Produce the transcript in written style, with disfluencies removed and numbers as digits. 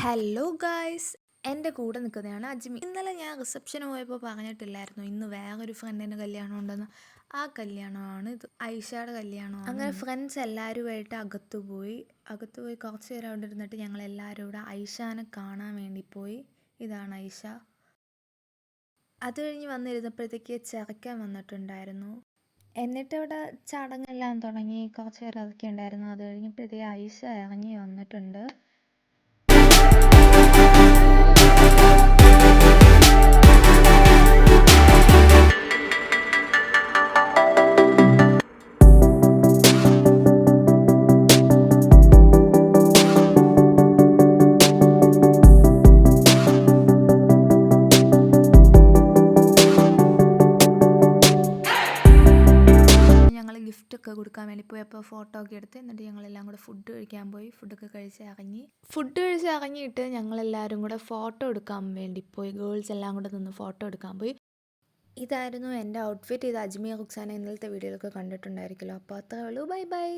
Hello guys, എൻ്റെ കൂടെ നിൽക്കുന്നതാണ് അജ്മി. ഇന്നലെ ഞാൻ റിസപ്ഷന് പോയപ്പോൾ പറഞ്ഞിട്ടില്ലായിരുന്നു ഇന്ന് വേറൊരു ഫ്രണ്ടിൻ്റെ കല്യാണം ഉണ്ടെന്ന്. ആ കല്യാണമാണ് ഇത്, ഐഷയുടെ കല്യാണമാണ്. അങ്ങനെ ഫ്രണ്ട്സ് എല്ലാവരുമായിട്ട് അകത്തുപോയി കുറച്ച് നേരം അവിടെ ഇരുന്നിട്ട് ഞങ്ങൾ എല്ലാവരും കൂടെ ഐഷാനെ കാണാൻ വേണ്ടി പോയി. ഇതാണ് ഐഷ. അത് കഴിഞ്ഞ് വന്നിരുന്നപ്പോഴത്തേക്ക് ചെറുക്കൻ വന്നിട്ടുണ്ടായിരുന്നു. എന്നിട്ട് ഇവിടെ ചടങ്ങെല്ലാം തുടങ്ങി, കുറച്ച് നേരം അതൊക്കെ ഉണ്ടായിരുന്നു. അത് കഴിഞ്ഞപ്പോഴത്തേക്ക് ഐഷ ഇറങ്ങി വന്നിട്ടുണ്ട്. ഞങ്ങൾ ഗിഫ്റ്റൊക്കെ കൊടുക്കാൻ വേണ്ടി പോയി. അപ്പോൾ ഫോട്ടോ ഒക്കെ എടുത്ത് എന്നിട്ട് ഞങ്ങളെല്ലാം കൂടെ ഫുഡ് കഴിക്കാൻ പോയി. ഫുഡ് കഴിച്ച് ഇറങ്ങിയിട്ട് ഞങ്ങളെല്ലാവരും കൂടെ ഫോട്ടോ എടുക്കാൻ വേണ്ടി പോയി. ഗേൾസ് എല്ലാം കൂടെ നിന്ന് ഫോട്ടോ എടുക്കാൻ പോയി. ഇതായിരുന്നു എൻ്റെ ഔട്ട്ഫിറ്റ്. ഇത് അജ്മി റുക്സാന ഇന്നലത്തെ വീഡിയോയിലൊക്കെ കണ്ടിട്ടുണ്ടായിരിക്കുമല്ലോ. അപ്പോൾ അത്രേ ഉള്ളൂ. Bye bye.